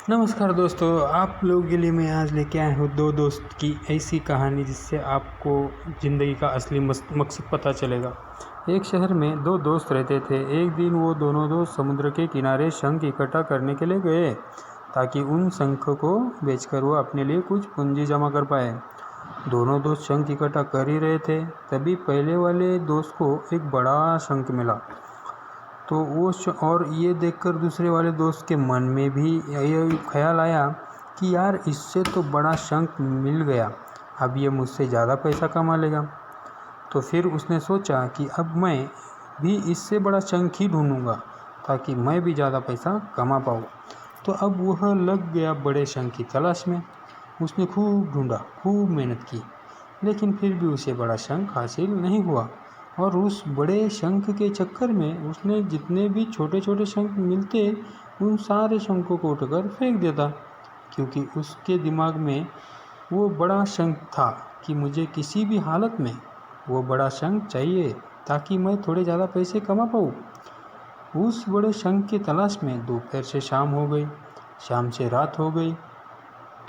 नमस्कार दोस्तों, आप लोगों के लिए मैं आज लेके आया हूँ दो दोस्त की ऐसी कहानी जिससे आपको ज़िंदगी का असली मकसद पता चलेगा। एक शहर में दो दोस्त रहते थे। एक दिन वो दोनों दोस्त समुद्र के किनारे शंख इकट्ठा करने के लिए गए ताकि उन शंख को बेचकर वो अपने लिए कुछ पूंजी जमा कर पाए। दोनों दोस्त शंख इकट्ठा कर ही रहे थे, तभी पहले वाले दोस्त को एक बड़ा शंख मिला। तो और ये देखकर दूसरे वाले दोस्त के मन में भी यही ख्याल आया कि यार इससे तो बड़ा शंख मिल गया, अब ये मुझसे ज़्यादा पैसा कमा लेगा। तो फिर उसने सोचा कि अब मैं भी इससे बड़ा शंख ही ढूंढूंगा ताकि मैं भी ज़्यादा पैसा कमा पाऊँ। तो अब वह लग गया बड़े शंख की तलाश में। उसने खूब ढूंढा, खूब मेहनत की, लेकिन फिर भी उसे बड़ा शंख हासिल नहीं हुआ। और उस बड़े शंख के चक्कर में उसने जितने भी छोटे छोटे शंख मिलते उन सारे शंखों को उठकर फेंक देता, क्योंकि उसके दिमाग में वो बड़ा शंख था कि मुझे किसी भी हालत में वो बड़ा शंख चाहिए ताकि मैं थोड़े ज़्यादा पैसे कमा पाऊँ। उस बड़े शंख की तलाश में दोपहर से शाम हो गई, शाम से रात हो गई,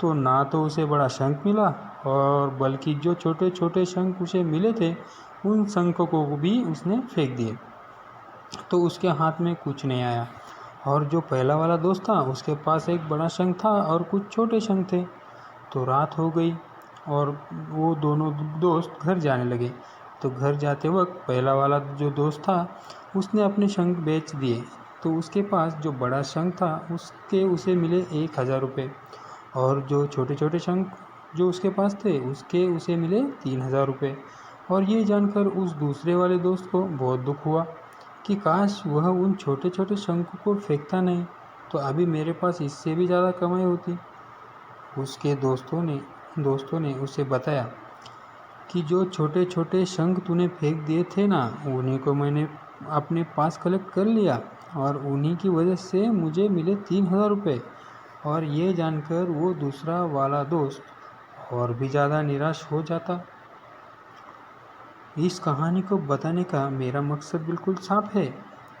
तो ना तो उसे बड़ा शंख मिला और बल्कि जो छोटे छोटे शंख उसे मिले थे उन शंखों को भी उसने फेंक दिए। तो उसके हाथ में कुछ नहीं आया। और जो पहला वाला दोस्त था उसके पास एक बड़ा शंख था और कुछ छोटे शंख थे। तो रात हो गई और वो दोनों दोस्त घर जाने लगे। तो घर जाते वक्त पहला वाला जो दोस्त था उसने अपने शंख बेच दिए। तो उसके पास जो बड़ा शंख था उसे मिले 1,000 रुपये, और जो छोटे छोटे शंख जो उसके पास थे उसे मिले 3,000 रुपये। और ये जानकर उस दूसरे वाले दोस्त को बहुत दुख हुआ कि काश वह उन छोटे छोटे शंख को फेंकता नहीं, तो अभी मेरे पास इससे भी ज़्यादा कमाई होती। उसके दोस्तों ने उसे बताया कि जो छोटे छोटे शंख तूने फेंक दिए थे ना, उन्हीं को मैंने अपने पास कलेक्ट कर लिया और उन्हीं की वजह से मुझे मिले 3,000 रुपये। और ये जानकर वो दूसरा वाला दोस्त और भी ज़्यादा निराश हो जाता। इस कहानी को बताने का मेरा मकसद बिल्कुल साफ है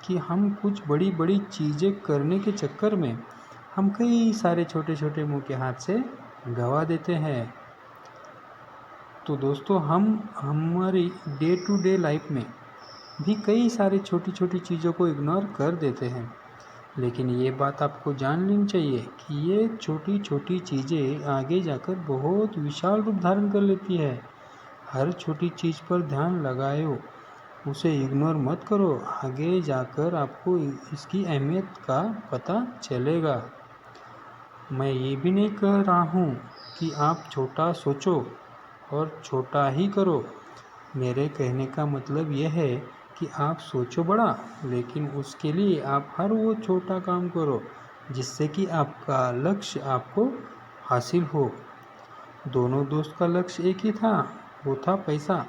कि हम कुछ बड़ी बड़ी चीज़ें करने के चक्कर में हम कई सारे छोटे छोटे मुँह के हाथ से गवा देते हैं। तो दोस्तों, हम हमारी डे टू डे लाइफ में भी कई सारी छोटी छोटी चीज़ों को इग्नोर कर देते हैं, लेकिन ये बात आपको जान लेनी चाहिए कि ये छोटी छोटी चीज़ें आगे जाकर बहुत विशाल रूप धारण कर लेती है। हर छोटी चीज़ पर ध्यान लगाओ, उसे इग्नोर मत करो, आगे जाकर आपको इसकी अहमियत का पता चलेगा। मैं ये भी नहीं कह रहा हूँ कि आप छोटा सोचो और छोटा ही करो। मेरे कहने का मतलब यह है कि आप सोचो बड़ा, लेकिन उसके लिए आप हर वो छोटा काम करो जिससे कि आपका लक्ष्य आपको हासिल हो। दोनों दोस्त का लक्ष्य एक ही था, वो था पैसा।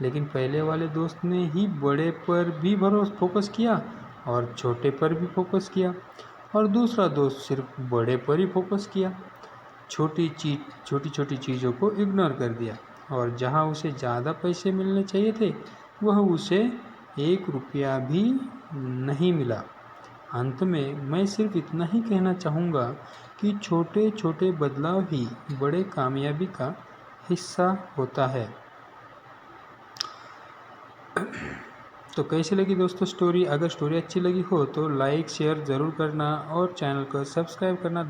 लेकिन पहले वाले दोस्त ने ही बड़े पर भी फोकस किया और छोटे पर भी फोकस किया, और दूसरा दोस्त सिर्फ बड़े पर ही फोकस किया, छोटी छोटी चीज़ों को इग्नोर कर दिया। और जहां उसे ज़्यादा पैसे मिलने चाहिए थे वह उसे 1 रुपया भी नहीं मिला। अंत में मैं सिर्फ इतना ही कहना चाहूँगा कि छोटे छोटे बदलाव ही बड़े कामयाबी का हिस्सा होता है। तो कैसी लगी दोस्तों स्टोरी? अगर स्टोरी अच्छी लगी हो तो लाइक शेयर ज़रूर करना और चैनल को सब्सक्राइब करना।